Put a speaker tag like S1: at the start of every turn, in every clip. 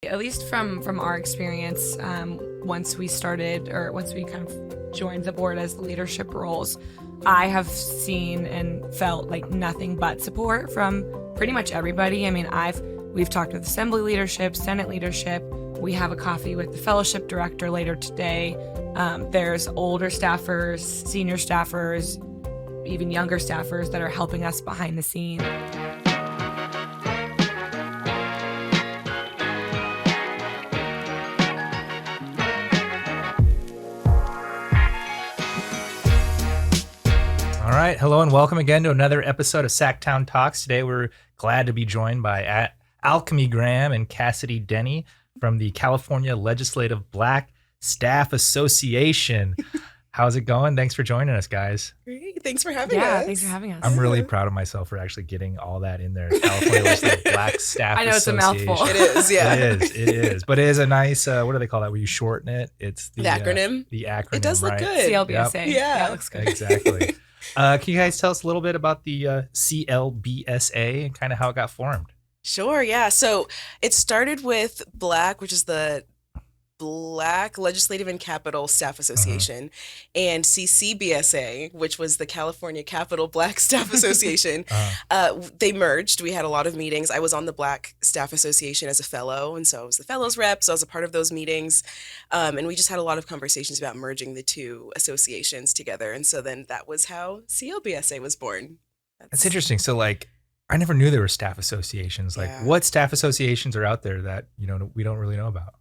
S1: At least from our experience, once we kind of joined the board as leadership roles, I have seen and felt like nothing but support from pretty much everybody. I mean, we've talked with Assembly leadership, Senate leadership. We have a coffee with the fellowship director later today. There's older staffers, senior staffers, even younger staffers that are helping us behind the scenes.
S2: All right. Hello and welcome again to another episode of SacTown Talks. Today we're glad to be joined by Alchemy Graham and Cassidy Denny from the California Legislative Black Staff Association. How's it going? Thanks for joining us, guys.
S3: Great. Thanks for having us.
S1: Yeah, thanks for having us.
S2: I'm really proud of myself for actually getting all that in there. California Legislative Black Staff Association.
S1: I know it's a mouthful.
S3: It is, yeah.
S2: It is. But it is a nice, what do they call that when you shorten it? It's the
S3: acronym.
S2: The acronym,
S3: It does look
S2: right?
S3: good.
S1: CLBSA.
S3: Yep.
S1: Yeah, it looks good.
S2: Exactly. Can you guys tell us a little bit about the CLBSA and kind of how it got formed?
S3: Sure, yeah. So it started with BLAC, which is the Black Legislative and Capital Staff Association, and CCBSA, which was the California Capital Black Staff Association. They merged. We had a lot of meetings. I was on the Black Staff Association as a fellow, and so I was the fellows rep, so I was a part of those meetings. And we just had a lot of conversations about merging the two associations together. And so then that was how CLBSA was born.
S2: That's interesting. So like, I never knew there were staff associations. Like, what staff associations are out there that, we don't really know about?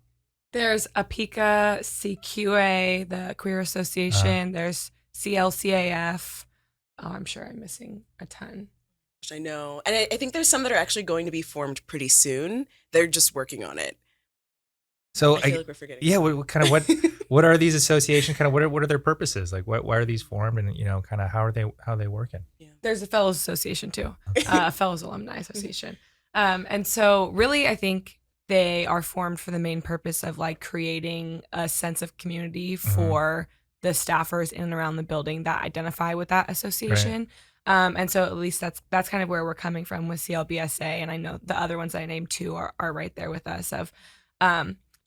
S1: There's APICA, CQA, the Queer Association. There's CLCAF. Oh, I'm sure I'm missing a ton.
S3: I know. And I think there's some that are actually going to be formed pretty soon. They're just working on it.
S2: So
S3: I feel like we're forgetting.
S2: Yeah, what are these associations? Kind of what are their purposes? Like why are these formed, and kind of how are they working?
S3: Yeah.
S1: There's a Fellows Association too, Fellows Alumni Association. And so really I think they are formed for the main purpose of like creating a sense of community for the staffers in and around the building that identify with that association. Right. And so at least that's kind of where we're coming from with CLBSA. And I know the other ones that I named too are right there with us of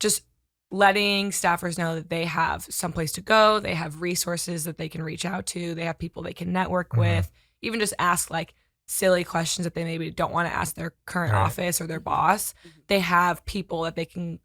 S1: just letting staffers know that they have someplace to go. They have resources that they can reach out to. They have people they can network with, even just ask like silly questions that they maybe don't want to ask their current office or their boss. They have people that they can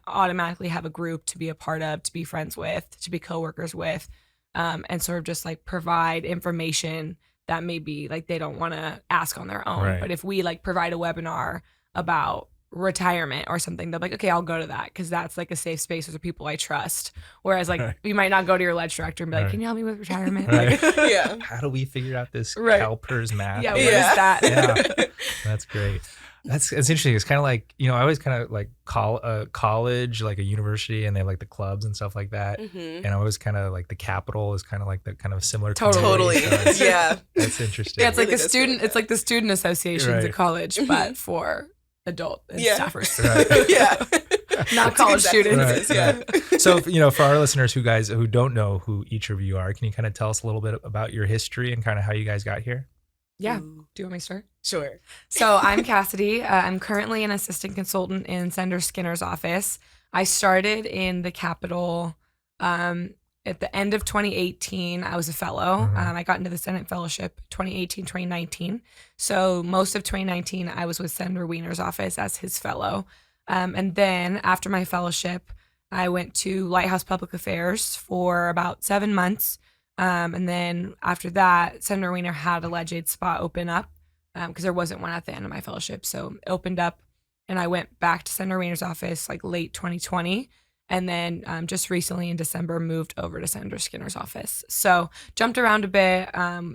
S1: automatically have a group to be a part of, to be friends with, to be coworkers with, and sort of just like provide information that maybe like they don't want to ask on their own. Right. But if we like provide a webinar about retirement or something, they'll be like, okay, I'll go to that because that's like a safe space with people I trust. Whereas like you might not go to your ledge director and be like, can you help me with retirement?
S2: Right.
S1: Like,
S3: Yeah.
S2: How do we figure out this CalPERS math?
S1: Yeah, what is that?
S2: Yeah, that's great. It's interesting. It's kind of like, I always kind of like college, like a university, and they have like the clubs and stuff like that. And I always kind of like the Capitol is kind of like the kind of similar.
S3: Totally.
S2: So
S3: Yeah.
S2: That's interesting.
S1: Yeah, it's like it's like the student associations at college, but for adult and staffers.
S2: Right.
S3: Yeah.
S1: Not college students.
S2: Right. So, for our listeners who don't know who each of you are, can you kind of tell us a little bit about your history and kind of how you guys got here?
S1: Yeah. Do you want me to start?
S3: Sure.
S1: So I'm Cassidy. I'm currently an assistant consultant in Senator Skinner's office. I started in the Capitol at the end of 2018. I was a fellow. I got into the Senate Fellowship 2018, 2019. So most of 2019, I was with Senator Wiener's office as his fellow. And then after my fellowship, I went to Lighthouse Public Affairs for about 7 months. And then after that, Senator Wiener had a leg aid spot open up because there wasn't one at the end of my fellowship. So it opened up and I went back to Senator Wiener's office like late 2020. And then just recently in December, moved over to Senator Skinner's office. So jumped around a bit,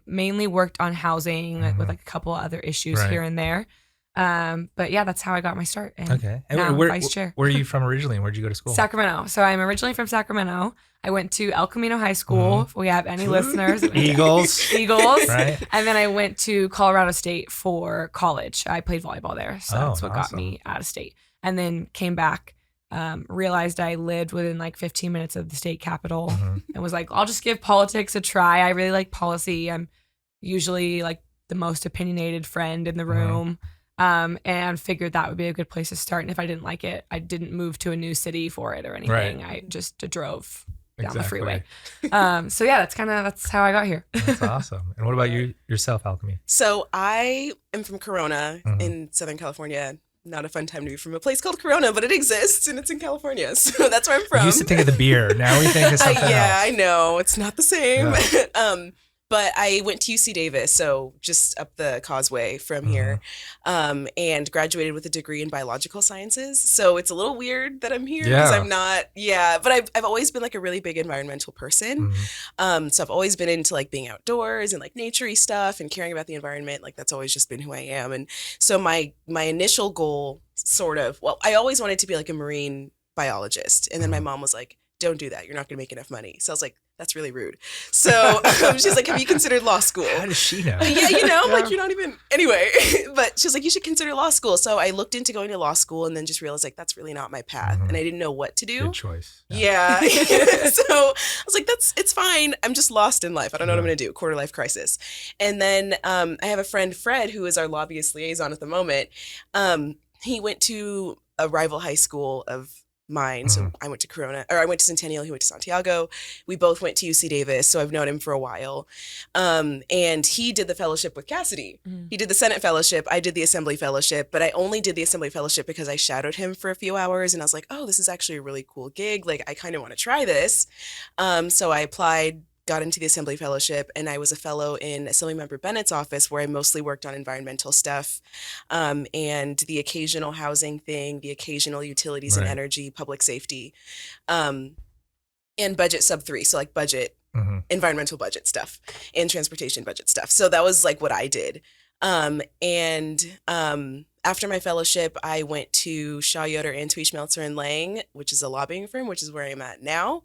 S1: mainly worked on housing with like a couple other issues here and there. But yeah, that's how I got my start. And
S2: okay. And
S1: now vice chair.
S2: Where are you from originally? Where'd you go to school?
S1: Sacramento. So I'm originally from Sacramento. I went to El Camino High School. If we have any listeners.
S2: Eagles.
S1: Right. And then I went to Colorado State for college. I played volleyball there. So that's what got me out of state. And then came back. Realized I lived within like 15 minutes of the state capitol and was like, I'll just give politics a try. I really like policy. I'm usually like the most opinionated friend in the room. and figured that would be a good place to start. And if I didn't like it, I didn't move to a new city for it or anything. I just drove down the freeway. So yeah, that's how I got here.
S2: That's awesome. And what about yourself, Alchemy?
S3: So I am from Corona in Southern California. Not a fun time to be from a place called Corona, but it exists and it's in California. So that's where I'm from.
S2: We used to think of the beer. Now we think of something else.
S3: Yeah, I know. It's not the same.
S2: Yeah.
S3: But I went to UC Davis, so just up the causeway from here, and graduated with a degree in biological sciences. So it's a little weird that I'm here because I'm not, but I've always been like a really big environmental person. So I've always been into like being outdoors and like nature-y stuff and caring about the environment. Like that's always just been who I am. And so my initial goal I always wanted to be like a marine biologist. And then my mom was like, don't do that. You're not going to make enough money. So I was like, that's really rude. So she's like, have you considered law school?
S2: How does she know?
S3: Yeah, I'm like, you're not even, anyway. But she's like, you should consider law school. So I looked into going to law school and then just realized like, that's really not my path. And I didn't know what to do.
S2: Good choice.
S3: Yeah. So I was like, it's fine. I'm just lost in life. I don't know what I'm going to do. Quarter life crisis. And then I have a friend, Fred, who is our lobbyist liaison at the moment. He went to a rival high school of mine. So I went to Centennial, he went to Santiago. We both went to UC Davis, so I've known him for a while. And he did the fellowship with Cassidy. He did the Senate Fellowship, I did the Assembly Fellowship, but I only did the Assembly Fellowship because I shadowed him for a few hours and I was like, oh, this is actually a really cool gig. Like, I kind of want to try this. So I applied, got into the Assembly Fellowship, and I was a fellow in Assemblymember Bennett's office where I mostly worked on environmental stuff and the occasional housing thing, the occasional utilities and energy, public safety, and budget sub 3. So like budget, environmental budget stuff and transportation budget stuff. So that was like what I did. After my fellowship, I went to Shaw Yoder and Tweesh Meltzer and Lang, which is a lobbying firm, which is where I'm at now,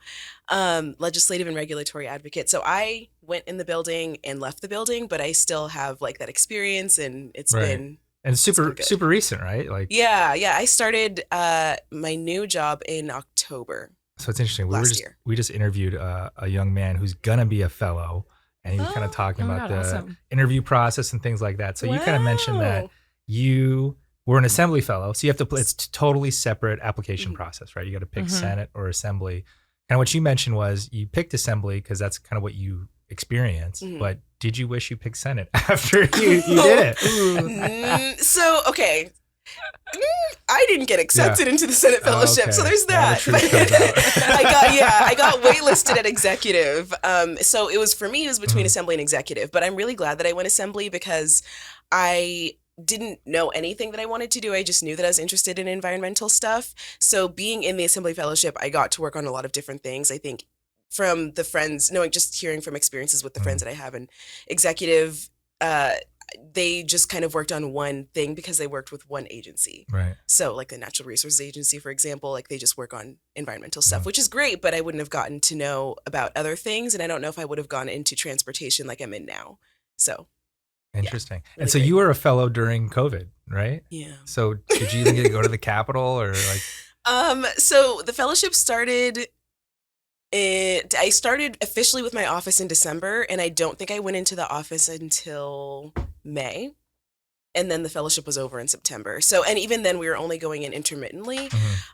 S3: legislative and regulatory advocate. So I went in the building and left the building, but I still have like that experience, and it's been
S2: super recent, right? Like
S3: I started my new job in October.
S2: So it's interesting. We just interviewed a young man who's gonna be a fellow, and he was kind of talking about the interview process and things like that. So you kind of mentioned that you were an Assembly fellow, so you have to. It's totally separate application process, right? You got to pick Senate or Assembly. And what you mentioned was you picked Assembly because that's kind of what you experienced. But did you wish you picked Senate after you did it?
S3: So okay. I didn't get accepted into the Senate Fellowship, so there's that. I got waitlisted at executive. So it was between Assembly and executive, but I'm really glad that I went Assembly because I didn't know anything that I wanted to do. I just knew that I was interested in environmental stuff. So being in the Assembly Fellowship, I got to work on a lot of different things. I think from the friends, just hearing from experiences with the friends that I have in executive, they just kind of worked on one thing because they worked with one agency. Right. So like the Natural Resources Agency, for example, like they just work on environmental stuff, which is great, but I wouldn't have gotten to know about other things. And I don't know if I would have gone into transportation like I'm in now. So.
S2: Interesting. Yeah, really and so great. You were a fellow during COVID, right? Yeah. So did you even get to go to the Capitol or like?
S3: So the fellowship started. I started officially with my office in December, and I don't think I went into the office until May. And then the fellowship was over in September. So, and even then we were only going in intermittently.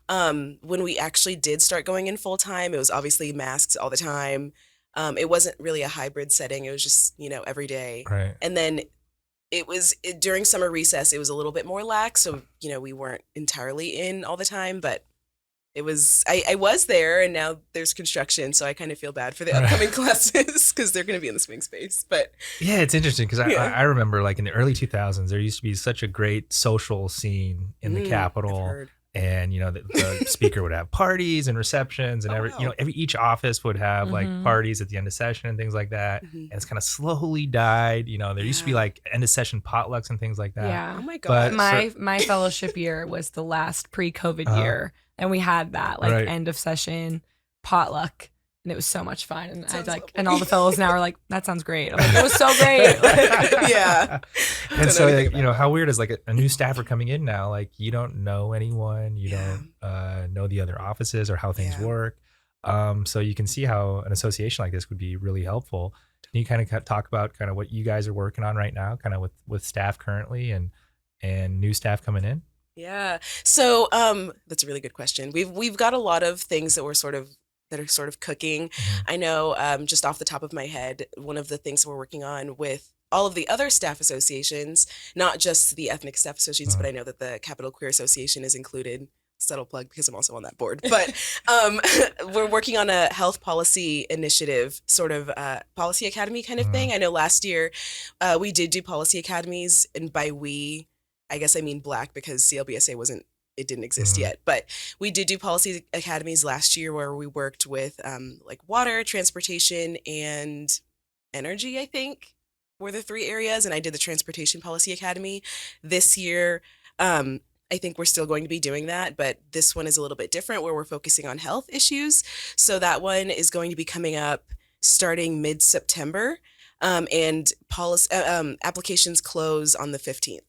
S3: When we actually did start going in full time, it was obviously masks all the time. It wasn't really a hybrid setting. It was just, every day. Right. And then during summer recess, it was a little bit more lax. So, we weren't entirely in all the time, but it was, I was there, and now there's construction. So I kind of feel bad for the upcoming classes because they're going to be in the swing space. But
S2: yeah, it's interesting because I remember like in the early 2000s, there used to be such a great social scene in the Capitol. And, the speaker would have parties and receptions and each office would have like parties at the end of session and things like that. And it's kind of slowly died. There used to be like end of session potlucks and things like that.
S1: Yeah. Oh my God. But my fellowship year was the last pre-COVID year. And we had that like end of session potluck. And it was so much fun. And and all the fellows now are like, that sounds great. I'm like, it was so great.
S3: Yeah.
S2: And so how weird is like a new staffer coming in now, like you don't know anyone, you don't know the other offices or how things work. So you can see how an association like this would be really helpful. Can you kind of talk about kind of what you guys are working on right now, kind of with staff currently and and new staff coming in?
S3: Yeah. So that's a really good question. We've got a lot of things that are sort of cooking. I know just off the top of my head, one of the things we're working on with all of the other staff associations, not just the ethnic staff associations, but I know that the Capital Queer Association is included. Subtle plug because I'm also on that board. But we're working on a health policy initiative, sort of policy academy kind of thing. I know last year we did do policy academies, and by we, I guess I mean Black because CLBSA didn't exist yet. But we did do policy academies last year where we worked with like water, transportation, and energy, I think, were the 3 areas. And I did the Transportation Policy Academy. This year, I think we're still going to be doing that, but this one is a little bit different where we're focusing on health issues. So that one is going to be coming up starting mid-September, and applications close on the 15th,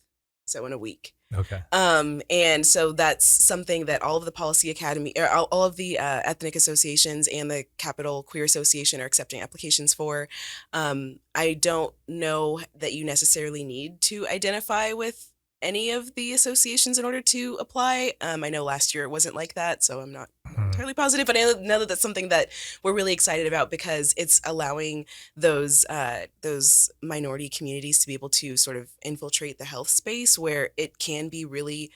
S3: so in a week.
S2: Okay.
S3: And so that's something that all of the policy academy, or all of the ethnic associations and the Capital Queer Association are accepting applications for. I don't know that you necessarily need to identify with any of the associations in order to apply. I know last year it wasn't like that, so I'm not entirely positive, but I know that that's something that we're really excited about because it's allowing those minority communities to be able to sort of infiltrate the health space where it can be really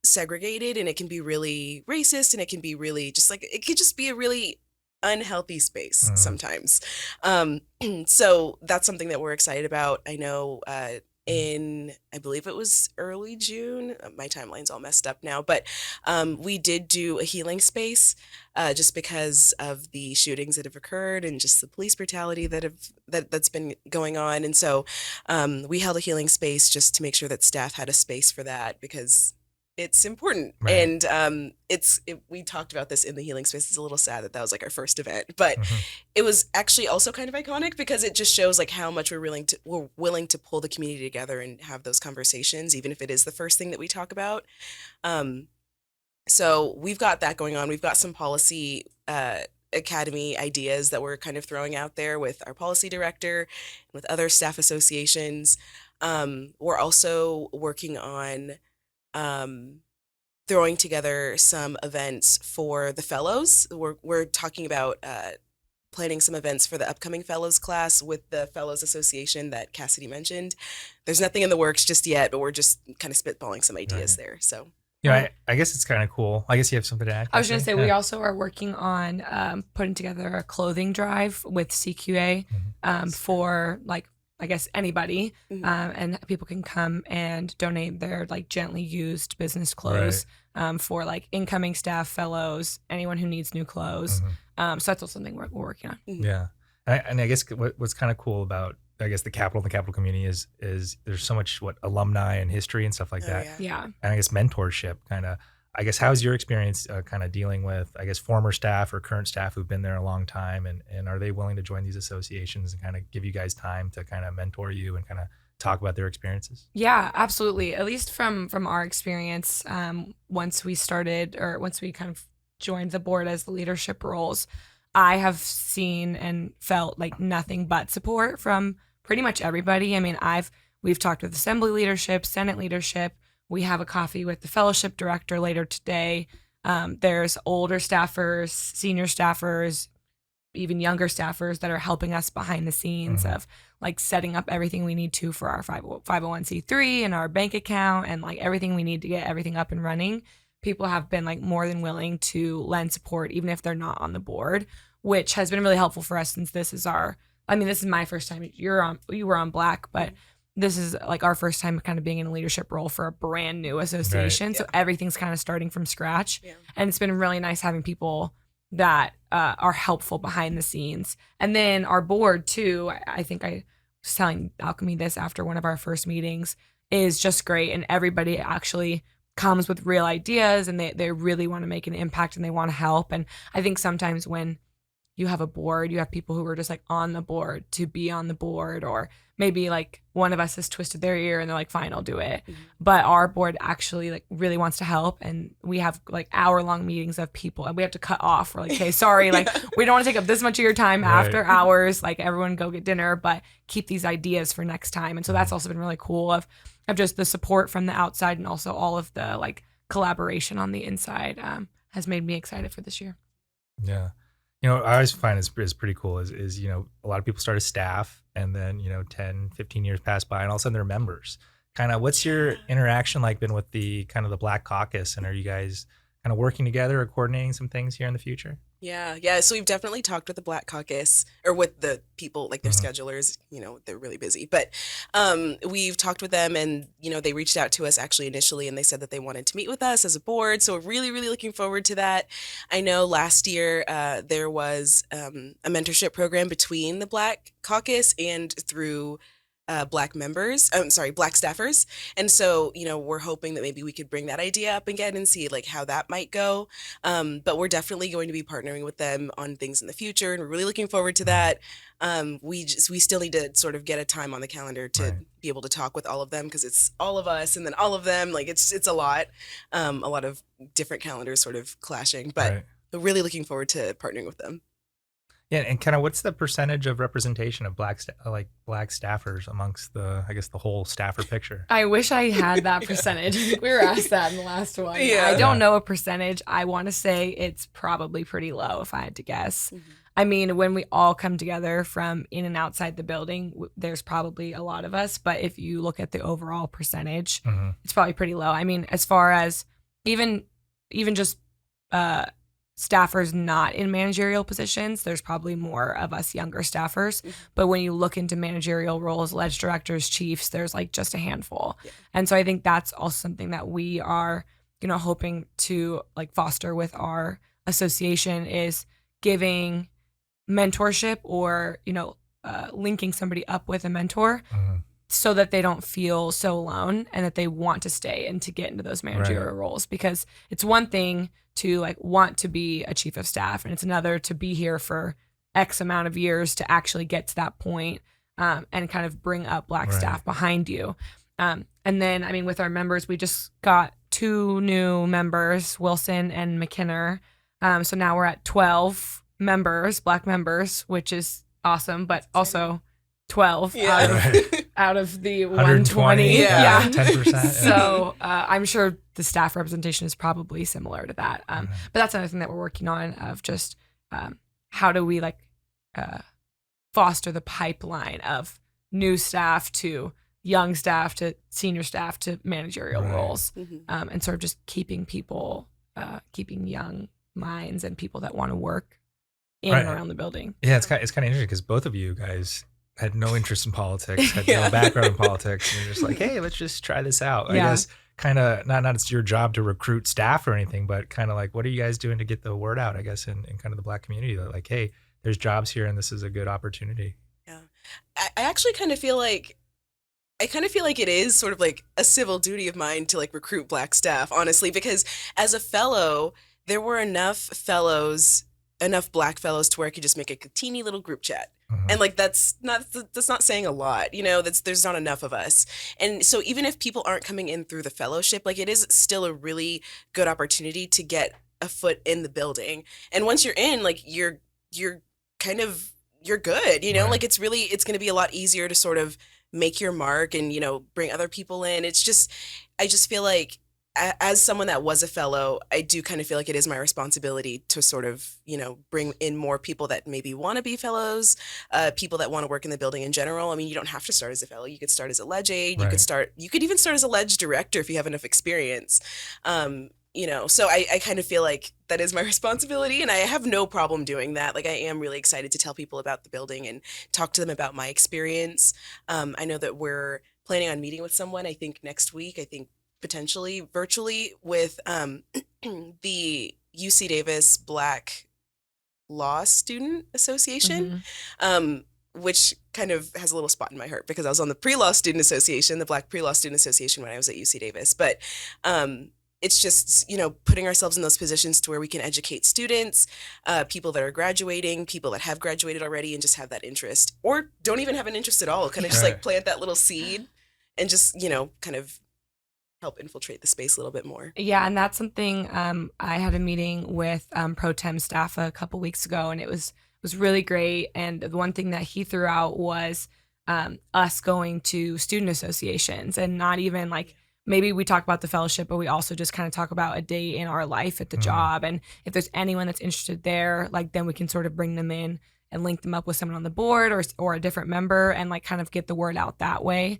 S3: segregated, and it can be really racist, and it can be really just like, it could just be a really unhealthy space sometimes. So that's something that we're excited about. I know I believe it was early June. My timeline's all messed up now, but we did do a healing space just because of the shootings that have occurred and just the police brutality that's been going on. And so we held a healing space just to make sure that staff had a space for that because it's important. Right. And we talked about this in the healing space. It's a little sad that was like our first event, but it was actually also kind of iconic because it just shows like how much we're willing to pull the community together and have those conversations, even if it is the first thing that we talk about. So we've got that going on. We've got some policy academy ideas that we're kind of throwing out there with our policy director, with other staff associations. We're also working on throwing together some events for the fellows. We're talking about planning some events for the upcoming fellows class with the Fellows Association that Cassidy mentioned. There's nothing in the works just yet, but we're just kind of spitballing some ideas there. So
S2: yeah, I guess it's kind of cool. I guess you have something to add.
S1: I was going to say, we also are working on putting together a clothing drive with CQA for like, I guess anybody, and people can come and donate their like gently used business clothes for like incoming staff, fellows, anyone who needs new clothes. So that's also something we're working on.
S2: Yeah, and I guess what's kind of cool about the Capital community is there's so much alumni and history and stuff like that.
S1: Yeah,
S2: and I guess mentorship kind of. I guess how's your experience kind of dealing with, I guess, former staff or current staff who've been there a long time, and are they willing to join these associations and kind of give you guys time to kind of mentor you and kind of talk about their experiences?
S1: Yeah, absolutely. At least from our experience, once we kind of joined the board as the leadership roles, I have seen and felt like nothing but support from pretty much everybody. I mean, we've talked with Assembly leadership, Senate leadership. We have a coffee with the fellowship director later today. There's older staffers, senior staffers, even younger staffers that are helping us behind the scenes of like setting up everything we need to for our 501c3 and our bank account and like everything we need to get everything up and running. People have been like more than willing to lend support, even if they're not on the board, which has been really helpful for us since this is my first time. You were on Black, but this is like our first time kind of being in a leadership role for a brand new association. Right. So everything's kind of starting from scratch. Yeah. And it's been really nice having people that are helpful behind the scenes. And then our board too, I think I was telling Alchemy this after one of our first meetings, is just great. And everybody actually comes with real ideas and they really want to make an impact and they want to help. And I think sometimes when you have a board, you have people who are just like on the board to be on the board, or maybe like one of us has twisted their ear and they're like, fine, I'll do it. But our board actually like really wants to help, and we have like hour-long meetings of people, and we have to cut off. We're like, okay, sorry, like we don't want to take up this much of your time after hours, like everyone go get dinner, but keep these ideas for next time. And so that's also been really cool of just the support from the outside, and also all of the like collaboration on the inside has made me excited for this year.
S2: Yeah. I always find is pretty cool is, a lot of people start as staff, and then, 10, 15 years pass by, and all of a sudden they're members. Kind of what's your interaction like been with the kind of the Black Caucus, and are you guys kind of working together or coordinating some things here in the future?
S3: Yeah. So we've definitely talked with the Black Caucus, or with the people, like their schedulers, they're really busy. But we've talked with them, and, they reached out to us actually initially, and they said that they wanted to meet with us as a board. So we're really, really looking forward to that. I know last year there was a mentorship program between the Black Caucus and through Black staffers. And so, we're hoping that maybe we could bring that idea up again and see like how that might go. But we're definitely going to be partnering with them on things in the future, and we're really looking forward to that. We still need to sort of get a time on the calendar to be able to talk with all of them, because it's all of us and then all of them. Like it's a lot of different calendars sort of clashing, but we're really looking forward to partnering with them.
S2: Yeah, and kind of what's the percentage of representation of black staffers amongst the whole staffer picture?
S1: I wish I had that percentage. We were asked that in the last one.
S3: Yeah.
S1: I don't know a percentage. I want to say it's probably pretty low if I had to guess. I mean, when we all come together from in and outside the building, there's probably a lot of us. But if you look at the overall percentage, it's probably pretty low. I mean, as far as even just staffers not in managerial positions, there's probably more of us younger staffers. But when you look into managerial roles, ledge directors, chiefs, there's like just a handful. And so I think that's also something that we are, hoping to like foster with our association, is giving mentorship, or, linking somebody up with a mentor so that they don't feel so alone, and that they want to stay and to get into those managerial roles. Because it's one thing to like want to be a chief of staff, and it's another to be here for X amount of years to actually get to that point, and kind of bring up Black staff behind you. And then, I mean, with our members, we just got 2 new members, Wilson and McKinner. So now we're at 12 members, Black members, which is awesome, but also 12 out of the 120.
S3: Yeah.
S2: 10%.
S1: So I'm sure the staff representation is probably similar to that. But that's another thing that we're working on, of just how do we foster the pipeline of new staff to young staff to senior staff to managerial roles, and sort of just keeping people, keeping young minds and people that want to work in and around the building.
S2: Yeah, it's kind of interesting because both of you guys had no interest in politics, had no background in politics, and you're just like, hey, let's just try this out. I guess kind of not it's your job to recruit staff or anything, but kind of like, what are you guys doing to get the word out, I guess, in kind of the Black community, that like, hey, there's jobs here and this is a good opportunity.
S3: Yeah. I actually kind of feel like it is sort of like a civil duty of mine to like recruit Black staff, honestly, because as a fellow, there were enough Black fellows to where I could just make a teeny little group chat. And like that's not saying a lot, there's not enough of us. And so even if people aren't coming in through the fellowship, like it is still a really good opportunity to get a foot in the building. And once you're in, like you're good, like it's going to be a lot easier to sort of make your mark and, bring other people in. I just feel like as someone that was a fellow, I do kind of feel like it is my responsibility to sort of, bring in more people that maybe want to be fellows, people that want to work in the building in general. I mean, you don't have to start as a fellow. You could start as a ledge aide. You could even start as a ledge director if you have enough experience. So I kind of feel like that is my responsibility, and I have no problem doing that. Like I am really excited to tell people about the building and talk to them about my experience. I know that we're planning on meeting with someone, I think next week, potentially virtually, with the UC Davis Black Law Student Association, which kind of has a little spot in my heart because I was on the Pre-Law Student Association, the Black Pre-Law Student Association, when I was at UC Davis. But it's just, putting ourselves in those positions to where we can educate students, people that are graduating, people that have graduated already and just have that interest, or don't even have an interest at all, kind of just like plant that little seed and just, kind of help infiltrate the space a little bit more.
S1: Yeah, and that's something I had a meeting with pro tem staff a couple weeks ago, and it was really great. And the one thing that he threw out was us going to student associations, and not even like, maybe we talk about the fellowship, but we also just kind of talk about a day in our life at the job. And if there's anyone that's interested there, like, then we can sort of bring them in and link them up with someone on the board or a different member, and like kind of get the word out that way,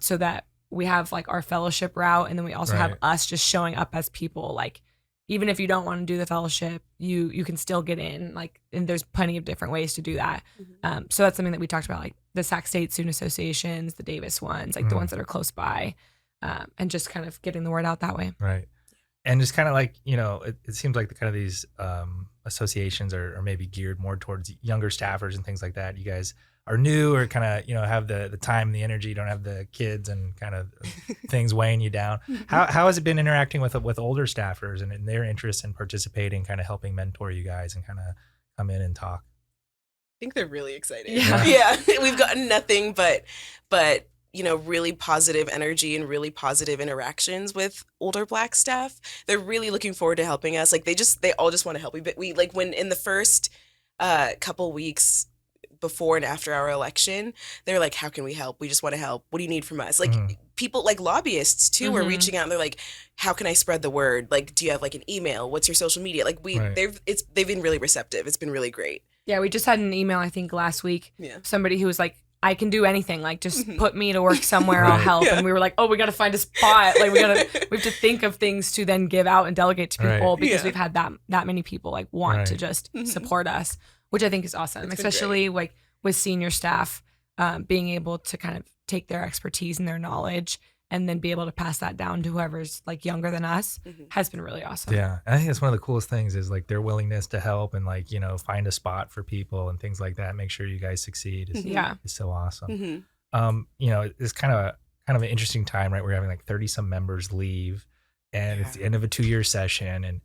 S1: so that we have like our fellowship route, and then we also have us just showing up as people. Like, even if you don't want to do the fellowship, you can still get in, like, and there's plenty of different ways to do that. So that's something that we talked about, like the Sac State student associations, the Davis ones, like the ones that are close by, and just kind of getting the word out that way.
S2: Right. And just kind of like, it seems like the kind of these associations are maybe geared more towards younger staffers and things like that. You guys are new, or kind of, have the time and the energy, you don't have the kids and kind of things weighing you down. How has it been interacting with older staffers and their interest in participating, kind of helping mentor you guys and kind of come in and talk?
S3: I think they're really excited.
S1: Yeah.
S3: We've gotten nothing but really positive energy and really positive interactions with older Black staff. They're really looking forward to helping us. Like, they all just want to help. We like, when in the first couple weeks before and after our election, they're like, how can we help? We just want to help. What do you need from us? Like, people, like lobbyists too, were reaching out, and they're like, how can I spread the word? Like, do you have like an email? What's your social media? Like, they've been really receptive. It's been really great. Yeah,
S1: we just had an email, I think last week, somebody who was like, I can do anything. Like, just put me to work somewhere. I'll help. And we were like, oh, we got to find a spot. Like, we have to think of things to then give out and delegate to people, because we've had that many people like want to just support us, which I think is awesome, especially like with senior staff, being able to kind of take their expertise and their knowledge and then be able to pass that down to whoever's like younger than us has been really awesome.
S2: Yeah. I think that's one of the coolest things is like their willingness to help and like, find a spot for people and things like that. Make sure you guys succeed is so awesome. It's kind of an interesting time, right? We're having like 30 some members leave, and it's the end of a 2-year session. And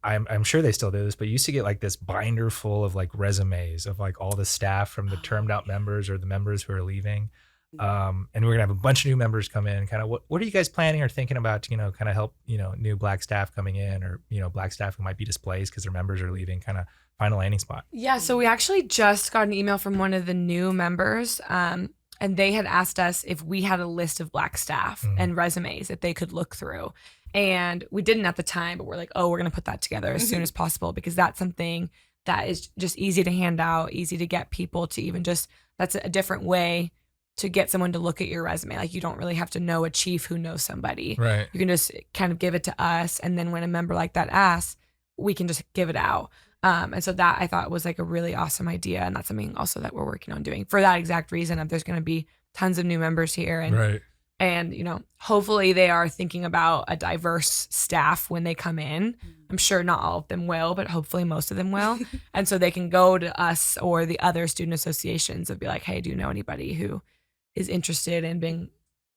S2: I'm sure they still do this, but you used to get like this binder full of like resumes of like all the staff from the termed out members or the members who are leaving. And we're gonna have a bunch of new members come in. Kind of what are you guys planning or thinking about to, kind of help, new Black staff coming in, or, Black staff who might be displaced because their members are leaving, kind of find a landing spot?
S1: Yeah. So we actually just got an email from one of the new members. And they had asked us if we had a list of Black staff and resumes that they could look through. And we didn't at the time, but we're like, oh, we're going to put that together as soon as possible, because that's something that is just easy to hand out, easy to get people to even just, that's a different way to get someone to look at your resume. Like, you don't really have to know a chief who knows somebody.
S2: Right.
S1: You can just kind of give it to us. And then when a member like that asks, we can just give it out. And so that I thought was like a really awesome idea. And that's something also that we're working on doing for that exact reason of there's going to be tons of new members here. And, and, hopefully they are thinking about a diverse staff when they come in. I'm sure not all of them will, but hopefully most of them will. And so they can go to us or the other student associations and be like, hey, do you know anybody who is interested in being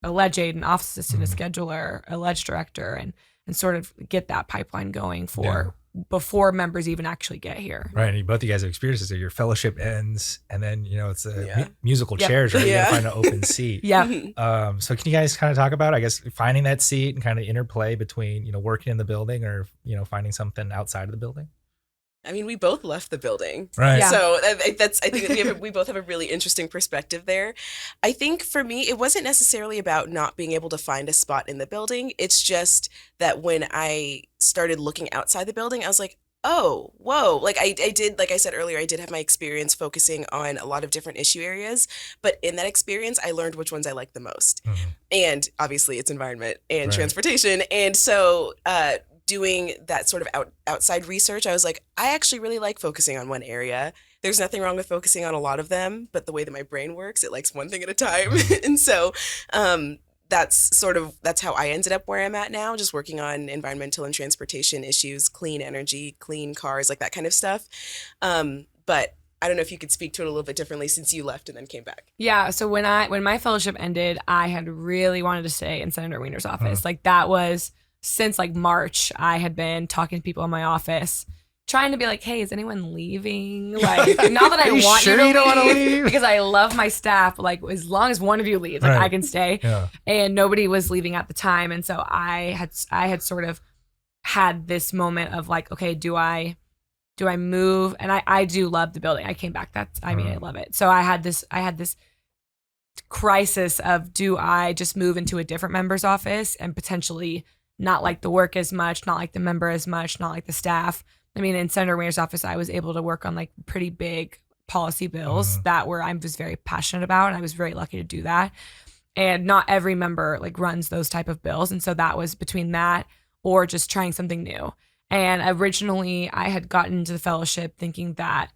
S1: a ledge aide, an office assistant, a scheduler, a ledge director, and sort of get that pipeline going for before members even actually get here.
S2: Right. And both of you guys have experiences there. Your fellowship ends, and then, it's musical chairs, right? You got to find an open seat. So can you guys kind of talk about, I guess, finding that seat and kind of interplay between, working in the building or, finding something outside of the building?
S3: I mean, we both left the building.
S2: Right.
S3: Yeah. So I think we both have a really interesting perspective there. I think for me, it wasn't necessarily about not being able to find a spot in the building. It's just that when I started looking outside the building, I was like, oh, whoa. Like I did, like I said earlier, I did have my experience focusing on a lot of different issue areas. But in that experience, I learned which ones I liked the most. And obviously it's environment and transportation. And so, doing that sort of outside research, I was like, I actually really like focusing on one area. There's nothing wrong with focusing on a lot of them, but the way that my brain works, it likes one thing at a time. And so that's how I ended up where I'm at now, just working on environmental and transportation issues, clean energy, clean cars, like that kind of stuff. But I don't know if you could speak to it a little bit differently since you left and then came back.
S1: Yeah. So when my fellowship ended, I had really wanted to stay in Senator Wiener's office. Like, that was since like March, I had been talking to people in my office, trying to be like, hey, is anyone leaving? Like, not that I want
S2: sure
S1: you
S2: you don't
S1: to
S2: wanna
S1: leave,
S2: leave?
S1: because I love my staff. But like, as long as one of you leaves, like
S2: Right.
S1: I can stay.
S2: Yeah.
S1: And nobody was leaving at the time, and so I had sort of had this moment of like, okay, do I move? And I do love the building. I came back. I love it. So I had this crisis of, do I just move into a different member's office and potentially not like the work as much, not like the member as much, not like the staff. I mean, in Senator Wiener's office, I was able to work on like pretty big policy bills that I was very passionate about, and I was very lucky to do that. And not every member like runs those type of bills, and so that was between that or just trying something new. And originally, I had gotten into the fellowship thinking that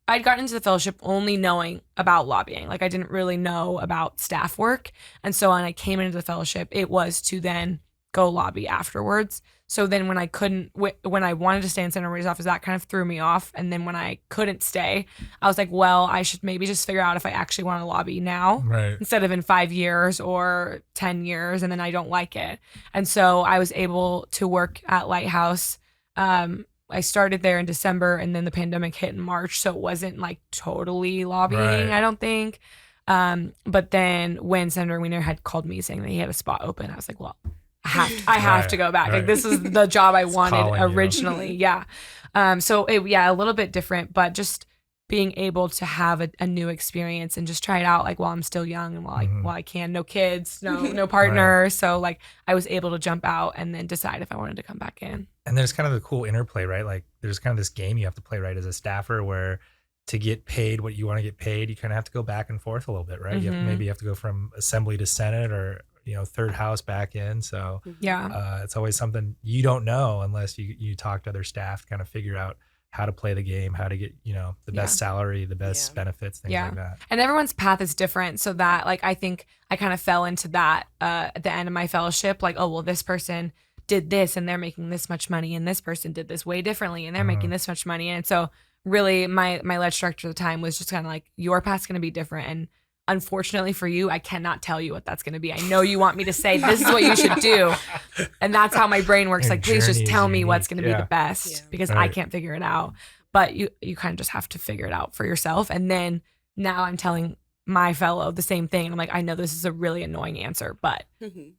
S1: I'd gotten into the fellowship only knowing about lobbying. Like, I didn't really know about staff work, and so when I came into the fellowship, it was to then go lobby afterwards. So then when I wanted to stay in Senator Wiener's office, that kind of threw me off. And then when I couldn't stay, I was like, well, I should maybe just figure out if I actually want to lobby now,
S2: Right.
S1: instead of in 5 years or 10 years, and then I don't like it. And so I was able to work at Lighthouse. I started there in December, and then the pandemic hit in March. So it wasn't like totally lobbying,
S2: Right.
S1: I don't think. But then when Senator Wiener had called me saying that he had a spot open, I was like, well, I have to go back.
S2: Right.
S1: Like, this is the job I wanted
S2: calling you.
S1: originally. Yeah. So a little bit different, but just being able to have a new experience and just try it out, like, while I'm still young and while I can, no kids, no partner.
S2: Right.
S1: So like, I was able to jump out and then decide if I wanted to come back in.
S2: And there's kind of the cool interplay, right? Like, there's kind of this game you have to play, right, as a staffer, where to get paid what you want to get paid, you kind of have to go back and forth a little bit, right? Maybe you have to go from Assembly to Senate, or third house back in. So
S1: Yeah.
S2: it's always something you don't know unless you talk to other staff to kind of figure out how to play the game, how to get the best salary, the best benefits, things like that.
S1: And everyone's path is different, so that, like, I think I kind of fell into that at the end of my fellowship, like, oh, well, this person did this and they're making this much money, and this person did this way differently and they're making this much money. And so really my ledge director at the time was just kind of like, your path's going to be different, and unfortunately for you, I cannot tell you what that's going to be. I know you want me to say this is what you should do, and that's how my brain works.
S2: Your
S1: Like, please just
S2: journey
S1: tell
S2: is
S1: me what's
S2: unique.
S1: going to be the best, because I
S2: Right.
S1: can't figure it out. But you kind of just have to figure it out for yourself. And then now I'm telling my fellow the same thing. And I'm like, I know this is a really annoying answer, but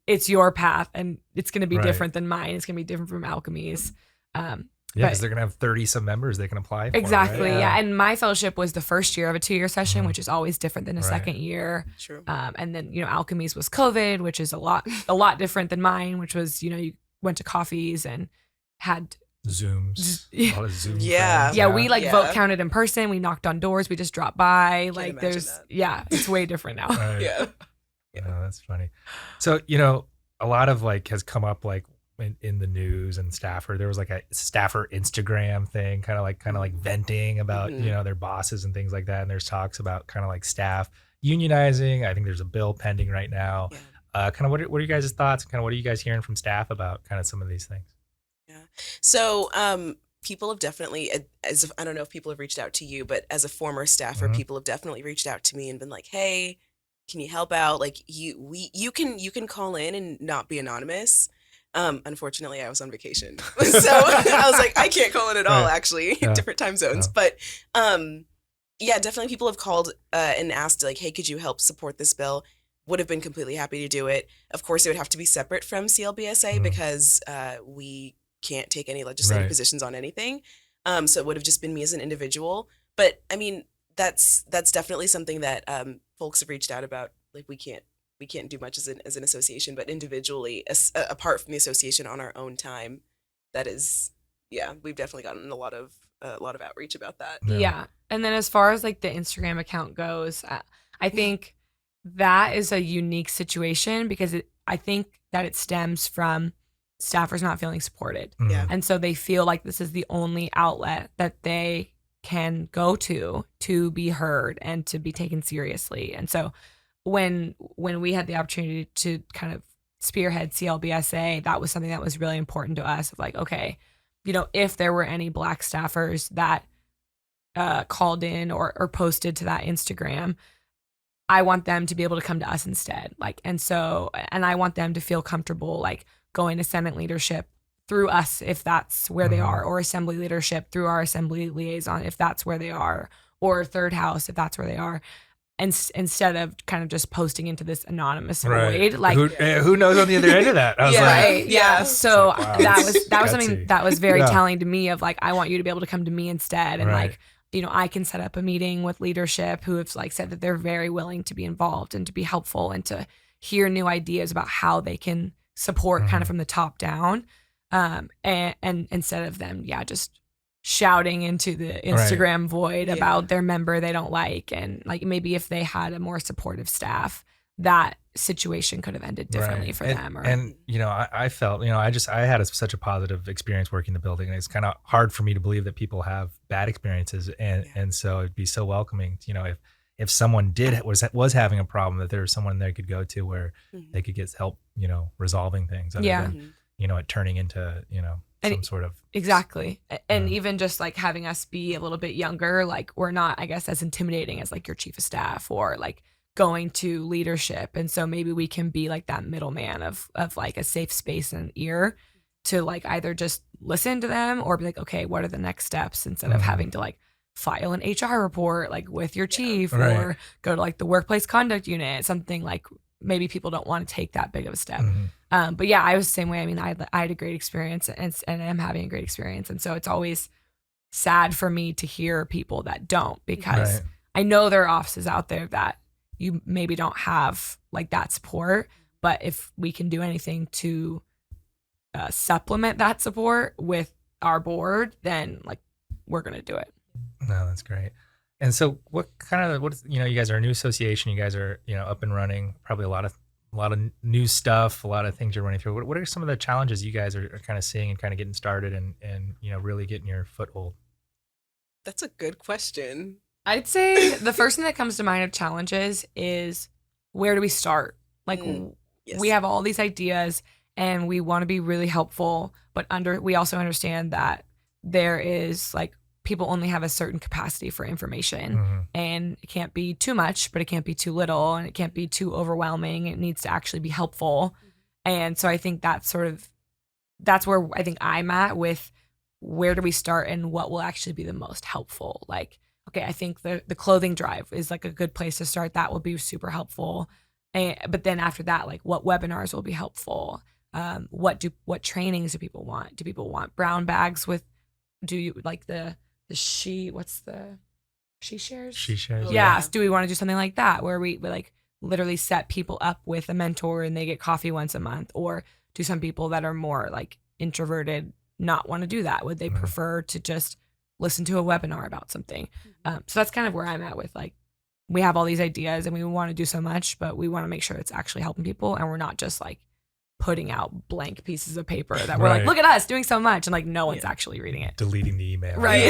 S1: it's your path, and it's going to be
S2: Right.
S1: different than mine. It's going to be different from Alchemy's.
S2: Yeah, because they're going to have 30 some members they can apply for.
S1: Exactly.
S2: Right?
S1: Yeah. And my fellowship was the first year of a 2-year session, which is always different than a
S2: Right.
S1: second year.
S3: True.
S1: And then, Alchemy's was COVID, which is a lot different than mine, which was, you went to coffees and had
S2: Zooms. A lot of Zoom
S3: Yeah.
S2: friends,
S1: Yeah, we like
S3: Yeah.
S1: vote counted in person. We knocked on doors. We just dropped by.
S3: Can't
S1: Like,
S3: imagine
S1: there's
S3: that.
S1: it's way different now.
S2: Right.
S3: Yeah.
S2: Oh, that's funny. So, a lot of like has come up like in the news and staffer. There was like a staffer Instagram thing, kind of like venting about, their bosses and things like that. And there's talks about kind of like staff unionizing. I think there's a bill pending right now.
S3: Yeah.
S2: Kind of what are you guys' thoughts? Kind of what are you guys hearing from staff about kind of some of these things?
S3: Yeah. So people have definitely, I don't know if people have reached out to you, but as a former staffer, people have definitely reached out to me and been like, hey, can you help out? Like, you can call in and not be anonymous. Unfortunately, I was on vacation. So I was like, I can't call in at all, actually.
S2: Yeah.
S3: Different time zones.
S2: Yeah.
S3: But yeah, definitely people have called and asked, like, hey, could you help support this bill? Would have been completely happy to do it. Of course, it would have to be separate from CLBSA because we can't take any legislative positions on anything. So it would have just been me as an individual. But I mean, that's definitely something that folks have reached out about. Like, we can't do much as an association, but individually, apart from the association on our own time, that is, we've definitely gotten a lot of outreach about that.
S1: Yeah. And then as far as like the Instagram account goes, I think that is a unique situation because I think that it stems from staffers not feeling supported.
S3: Yeah.
S1: And so they feel like this is the only outlet that they can go to be heard and to be taken seriously. And so when we had the opportunity to kind of spearhead CLBSA, that was something that was really important to us of like, okay, if there were any Black staffers that called in or posted to that Instagram, I want them to be able to come to us instead. Like, and I want them to feel comfortable, like going to Senate leadership through us if that's where they are, or assembly leadership through our assembly liaison if that's where they are, or third house if that's where they are. And instead of kind of just posting into this anonymous void, like
S2: who knows on the other end of that? I was like,
S1: yeah. So
S2: like, wow,
S1: that was something that was very
S2: Yeah.
S1: telling to me of like, I want you to be able to come to me instead. And
S2: Right.
S1: like, you know, I can set up a meeting with leadership who have like said that they're very willing to be involved and to be helpful and to hear new ideas about how they can support kind of from the top down. And instead of them, just shouting into the Instagram void about their member they don't like. And like, maybe if they had a more supportive staff, that situation could have ended differently for them.
S2: And, you know, I felt, you know, I had such a positive experience working the building, and it's kind of hard for me to believe that people have bad experiences. And so it'd be so welcoming, you know, if someone was having a problem, that there was someone they could go to where they could get help, you know, resolving things. Other than, you know, it turning into, you know, some sort of.
S1: Exactly. And even just like having us be a little bit younger, like we're not, I guess, as intimidating as like your chief of staff or like going to leadership. And so maybe we can be like that middleman of like a safe space and ear to like either just listen to them or be like, okay, what are the next steps, instead of having to like file an HR report like with your chief or go to like the workplace conduct unit, something like maybe people don't want to take that big of a step. But yeah, I was the same way. I mean, I had a great experience and I'm having a great experience. And so it's always sad for me to hear people that don't, because I know there are offices out there that you maybe don't have like that support, but if we can do anything to supplement that support with our board, then like we're going to do it.
S2: No, that's great. And so what, you know, you guys are a new association, you guys are, you know, up and running, probably a lot of new stuff, a lot of things you're running through. What are some of the challenges you guys are kind of seeing and kind of getting started and, you know, really getting your foothold?
S3: That's a good question.
S1: I'd say the first thing that comes to mind of challenges is, where do we start? Like we have all these ideas and we want to be really helpful, but we also understand that there is like, people only have a certain capacity for information, and it can't be too much, but it can't be too little, and it can't be too overwhelming. It needs to actually be helpful. And so I think that's where I think I'm at with, where do we start and what will actually be the most helpful? Like, okay, I think the clothing drive is like a good place to start. That will be super helpful. But then after that, like, what webinars will be helpful? What trainings do people want? Do people want brown bags with, do you like what's the she shares?
S2: She shares.
S1: Yeah. Do we want to do something like that where we like literally set people up with a mentor and they get coffee once a month? Or do some people that are more like introverted not want to do that? Would they prefer to just listen to a webinar about something? So that's kind of where I'm at with, like, we have all these ideas and we want to do so much, but we want to make sure it's actually helping people, and we're not just like putting out blank pieces of paper that we're like, look at us doing so much, and like no one's actually reading it.
S2: Deleting the email.
S1: Right.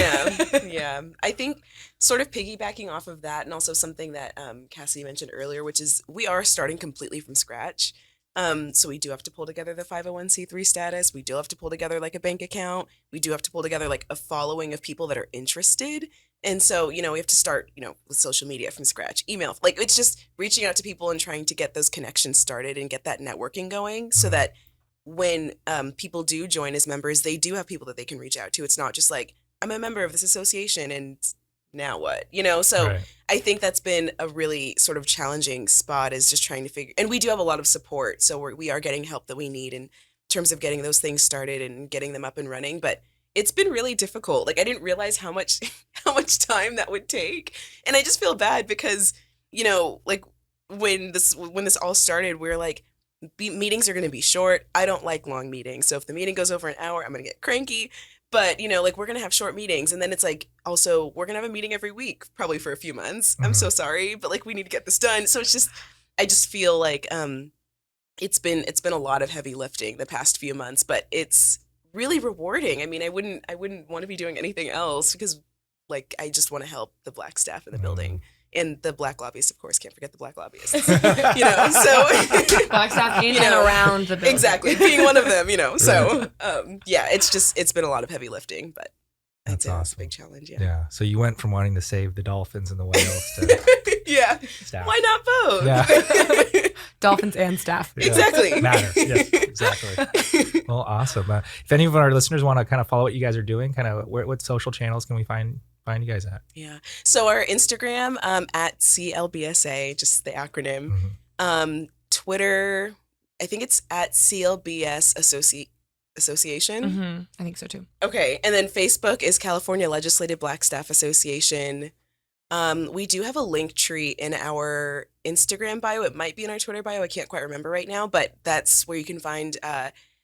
S3: Yeah. I think sort of piggybacking off of that, and also something that Cassidy mentioned earlier, which is we are starting completely from scratch. So we do have to pull together the 501c3 status. We do have to pull together like a bank account. We do have to pull together like a following of people that are interested. And so, you know, we have to start, you know, with social media from scratch, email, like it's just reaching out to people and trying to get those connections started and get that networking going, so that when people do join as members, they do have people that they can reach out to. It's not just like, I'm a member of this association and now what, you know? So I think that's been a really sort of challenging spot, is just trying to figure, and we do have a lot of support. So we are getting help that we need in terms of getting those things started and getting them up and running. But it's been really difficult. Like, I didn't realize how much time that would take. And I just feel bad because, you know, like when this all started, we were like, meetings are going to be short. I don't like long meetings. So if the meeting goes over an hour, I'm going to get cranky. But, you know, like, we're going to have short meetings. And then it's like, also, we're going to have a meeting every week, probably for a few months. I'm so sorry, but like, we need to get this done. So it's just, I just feel like it's been a lot of heavy lifting the past few months, but it's really rewarding. I mean, I wouldn't want to be doing anything else, because like, I just want to help the Black staff in the building. And the Black lobbyists, of course, can't forget the Black lobbyists, you know, so.
S1: Black staff in and around the building.
S3: Exactly, being one of them, you know. So, yeah, it's been a lot of heavy lifting, but
S2: That's
S3: It's a
S2: awesome.
S3: big challenge.
S2: Yeah. So you went from wanting to save the dolphins and the whales to
S3: Yeah.
S2: staff.
S3: Why not both?
S2: Yeah.
S1: Dolphins and staff.
S2: Yeah.
S3: Exactly.
S2: Matter. Yes, exactly. Well, awesome. If any of our listeners want to kind of follow what you guys are doing, kind of what social channels can we find you guys at?
S3: Yeah. So our Instagram at CLBSA, just the acronym.
S2: Mm-hmm.
S3: Twitter, I think it's at CLBS Association.
S1: Mm-hmm. I think so too.
S3: Okay. And then Facebook is California Legislative Black Staff Association. We do have a link tree in our Instagram bio. It might be in our Twitter bio. I can't quite remember right now, but that's where you can find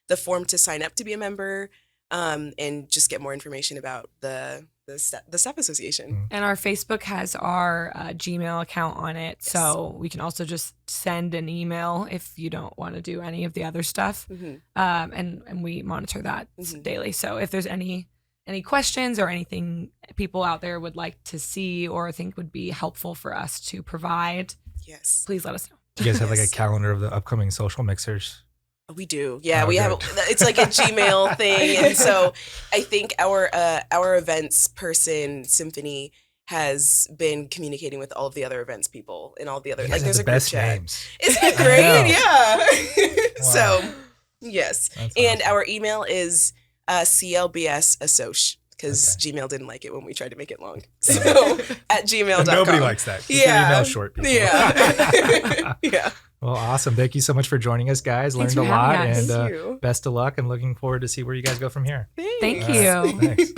S3: the form to sign up to be a member and just get more information about the staff association.
S1: And our Facebook has our Gmail account on it.
S3: Yes.
S1: So we can also just send an email if you don't want to do any of the other stuff.
S3: Mm-hmm.
S1: And we monitor that daily. So if there's any questions or anything people out there would like to see or think would be helpful for us to provide,
S3: Yes.
S1: please let us know.
S2: Do you guys have like a
S3: Yes.
S2: calendar of the upcoming social mixers?
S3: We do. Yeah,
S2: Oh,
S3: we have.
S2: good.
S3: It's like a Gmail thing, and so I think our events person, Symphony, has been communicating with all of the other events people and all the other
S2: You guys have
S3: there's
S2: the
S3: a group
S2: best
S3: chat.
S2: names.
S3: Isn't it
S2: I
S3: great? Yeah.
S2: Wow.
S3: So yes,
S2: That's
S3: and
S2: awesome.
S3: our email is CLBS Assoc because
S2: Okay.
S3: Gmail didn't like it when we tried to make it long. So at gmail.com.
S2: Nobody likes that. Keep your
S3: Yeah.
S2: email short, people.
S3: Yeah. Yeah.
S2: Well, awesome. Thank you so much for joining us, guys.
S1: Thanks
S2: Learned a
S1: for having
S2: lot,
S1: us.
S2: and
S3: Thank you.
S2: Best of luck, and looking forward to see where you guys go from here.
S1: Thank
S3: Thanks.
S1: you.
S2: Thanks.